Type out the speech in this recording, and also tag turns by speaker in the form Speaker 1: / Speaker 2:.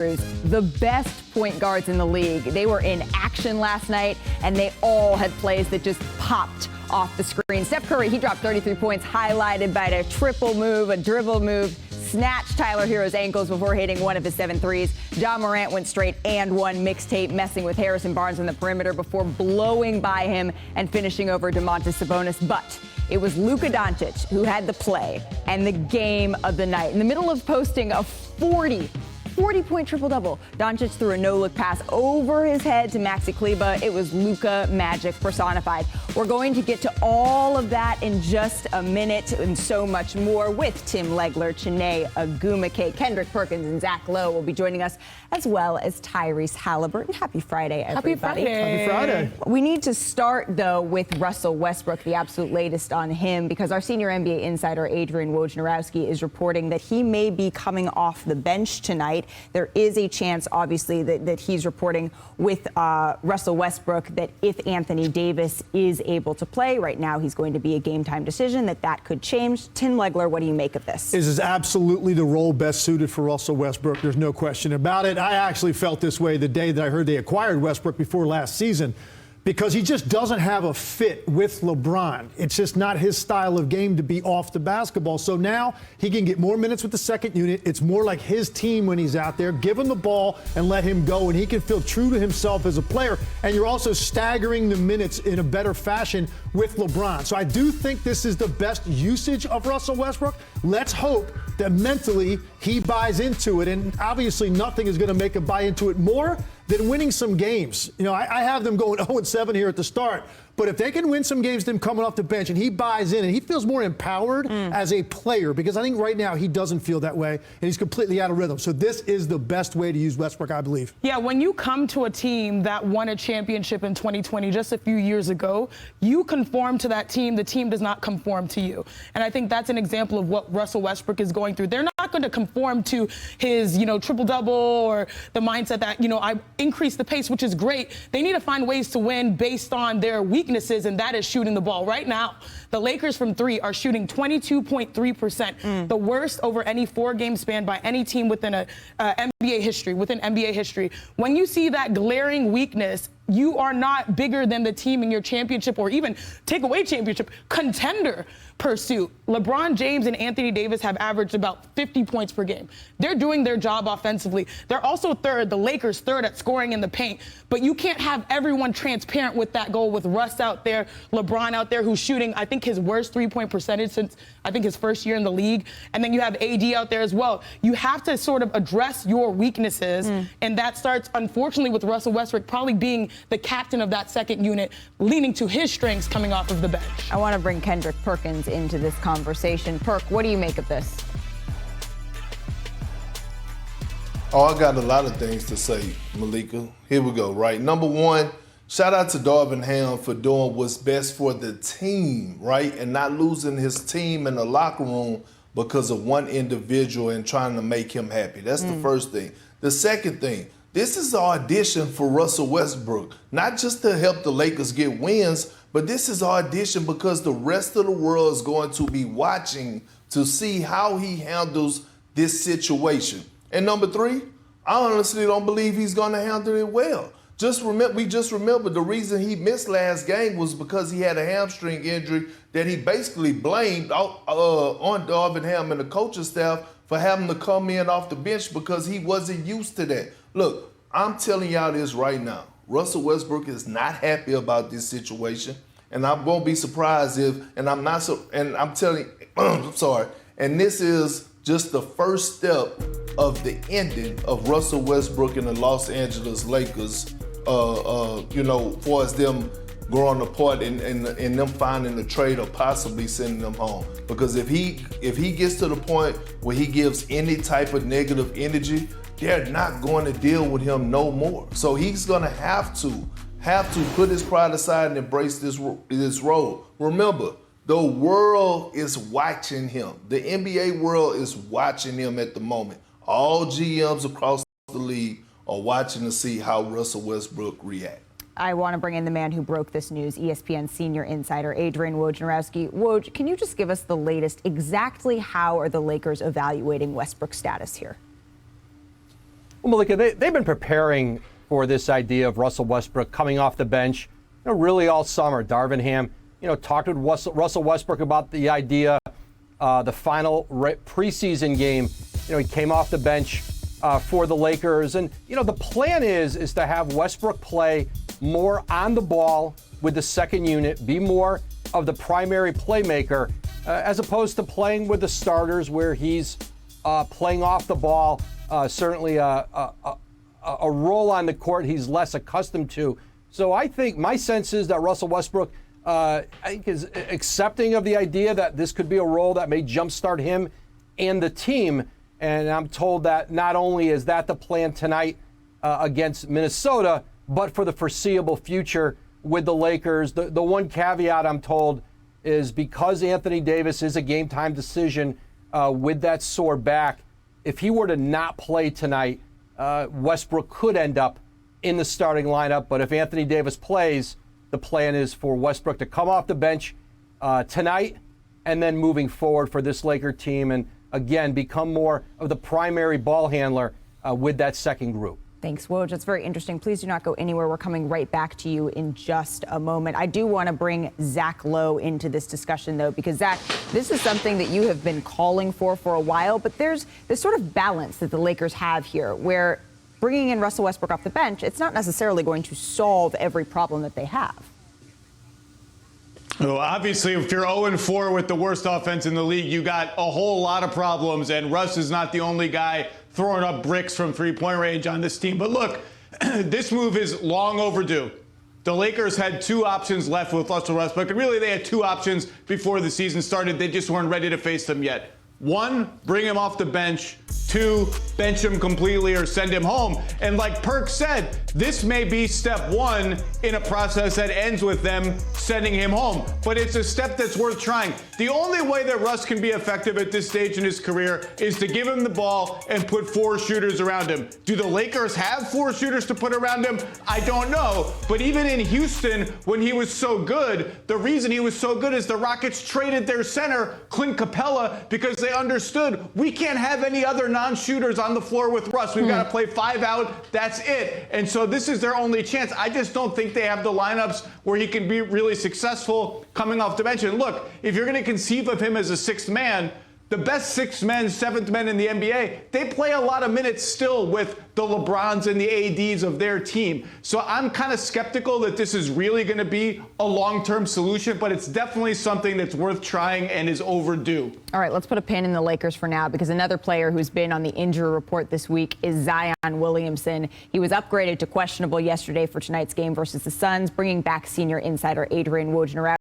Speaker 1: The best point guards in the league. They were in action last night, and they all had plays that just popped off the screen. Steph Curry, he dropped 33 points, highlighted by a triple move, a dribble move, snatched Tyler Hero's ankles before hitting one of his 7 threes. Ja Morant went straight and one mixtape, messing with Harrison Barnes on the perimeter before blowing by him and finishing over Domantas Sabonis. But it was Luka Doncic who had the play and the game of the night. In the middle of posting a 40-point triple-double, Doncic threw a no-look pass over his head to Maxi Kleber. It was Luka magic personified. We're going to get to all of that in just a minute and so much more with Tim Legler, Chiney Ogwumike, Kendrick Perkins, and Zach Lowe will be joining us, as well as Tyrese Halliburton. Happy Friday, everybody.
Speaker 2: Happy Friday.
Speaker 1: We need to start, though, with Russell Westbrook, the absolute latest on him, because our senior NBA insider, Adrian Wojnarowski, is reporting that he may be coming off the bench tonight. There is a chance, obviously, that he's reporting with Russell Westbrook that if Anthony Davis is able to play, right now he's going to be a game-time decision, that could change. Tim Legler, what do you make of this?
Speaker 2: This is absolutely the role best suited for Russell Westbrook. There's no question about it. I actually felt this way the day that I heard they acquired Westbrook before last season, because he just doesn't have a fit with LeBron. It's just not his style of game to be off the basketball. So now he can get more minutes with the second unit. It's more like his team when he's out there. Give him the ball and let him go, and he can feel true to himself as a player. And you're also staggering the minutes in a better fashion with LeBron. So I do think this is the best usage of Russell Westbrook. Let's hope that mentally he buys into it. And obviously nothing is going to make him buy into it more than winning some games. You know, I have them going 0-7 here at the start. But if they can win some games, them coming off the bench, and he buys in and he feels more empowered as a player, because I think right now he doesn't feel that way, and he's completely out of rhythm. So this is the best way to use Westbrook, I believe.
Speaker 3: Yeah, when you come to a team that won a championship in 2020, just a few years ago, you conform to that team. The team does not conform to you. And I think that's an example of what Russell Westbrook is going through. They're not going to conform to his, triple-double or the mindset that, I increase the pace, which is great. They need to find ways to win based on their weaknesses, and that is shooting the ball. Right now, the Lakers from 3 are shooting 22.3%, the worst over any 4-game span by any team within NBA history. When you see that glaring weakness, you are not bigger than the team in your championship or even take away championship contender pursuit. LeBron James and Anthony Davis have averaged about 50 points per game. They're doing their job offensively. They're also the Lakers third at scoring in the paint. But you can't have everyone transparent with that goal with Russ out there, LeBron out there who's shooting, I think, his worst three-point percentage since, I think, his first year in the league. And then you have AD out there as well. You have to sort of address your weaknesses. And that starts, unfortunately, with Russell Westbrook probably being the captain of that second unit, leaning to his strengths coming off of the bench.
Speaker 1: I want to bring Kendrick Perkins into this conversation. Perk, what do you make of this?
Speaker 4: Oh, I got a lot of things to say, Malika. Here we go, right? Number one, shout out to Darvin Ham for doing what's best for the team, right? And not losing his team in the locker room because of one individual and trying to make him happy. That's the first thing. The second thing, this is an audition for Russell Westbrook, not just to help the Lakers get wins, but this is an audition because the rest of the world is going to be watching to see how he handles this situation. And number three, I honestly don't believe he's going to handle it well. We just remembered the reason he missed last game was because he had a hamstring injury that he basically blamed on Darvin Ham and the coaching staff for having to come in off the bench because he wasn't used to that. Look, I'm telling y'all this right now. Russell Westbrook is not happy about this situation, and I won't be surprised I'm sorry. And this is just the first step of the ending of Russell Westbrook and the Los Angeles Lakers, far as them growing apart and them finding a trade or possibly sending them home. Because if he gets to the point where he gives any type of negative energy, they're not going to deal with him no more. So he's going to have to put his pride aside and embrace this role. Remember, the world is watching him. The NBA world is watching him at the moment. All GMs across the league are watching to see how Russell Westbrook reacts.
Speaker 1: I want to bring in the man who broke this news, ESPN senior insider Adrian Wojnarowski. Woj, can you just give us the latest? Exactly how are the Lakers evaluating Westbrook's status here?
Speaker 5: Well, Malika, they've been preparing for this idea of Russell Westbrook coming off the bench, really all summer. Darvin Ham, talked with Russell Westbrook about the idea. The final preseason game, he came off the bench for the Lakers, and the plan is to have Westbrook play more on the ball with the second unit, be more of the primary playmaker, as opposed to playing with the starters where he's playing off the ball. Certainly a role on the court he's less accustomed to. So I think my sense is that Russell Westbrook, I think, is accepting of the idea that this could be a role that may jumpstart him and the team. And I'm told that not only is that the plan tonight against Minnesota, but for the foreseeable future with the Lakers. The one caveat I'm told is because Anthony Davis is a game time decision with that sore back, if he were to not play tonight, Westbrook could end up in the starting lineup. But if Anthony Davis plays, the plan is for Westbrook to come off the bench tonight and then moving forward for this Laker team and, again, become more of the primary ball handler with that second group.
Speaker 1: Thanks, Woj. That's very interesting. Please do not go anywhere. We're coming right back to you in just a moment. I do want to bring Zach Lowe into this discussion, though, because, Zach, this is something that you have been calling for a while, but there's this sort of balance that the Lakers have here where bringing in Russell Westbrook off the bench, it's not necessarily going to solve every problem that they have.
Speaker 6: Well, obviously, if you're 0-4 with the worst offense in the league, you got a whole lot of problems, and Russ is not the only guy throwing up bricks from three-point range on this team. But look, this move is long overdue. The Lakers had two options left with Russell Westbrook, and really they had two options before the season started. They just weren't ready to face them yet. One, bring him off the bench. Two, bench him completely or send him home. And like Perk said, this may be step one in a process that ends with them sending him home. But it's a step that's worth trying. The only way that Russ can be effective at this stage in his career is to give him the ball and put four shooters around him. Do the Lakers have four shooters to put around him? I don't know. But even in Houston, when he was so good, the reason he was so good is the Rockets traded their center, Clint Capella, because they understood we can't have any other non-shooters on the floor with Russ. We've got to play 5 out. That's it. And so this is their only chance. I just don't think they have the lineups where he can be really successful coming off the bench. And look, if you're going to conceive of him as a sixth man, the best sixth men, seventh men in the NBA, they play a lot of minutes still with the LeBrons and the ADs of their team. So I'm kind of skeptical that this is really going to be a long-term solution, but it's definitely something that's worth trying and is overdue.
Speaker 1: All right, let's put a pin in the Lakers for now, because another player who's been on the injury report this week is Zion Williamson. He was upgraded to questionable yesterday for tonight's game versus the Suns, bringing back senior insider Adrian Wojnarowski.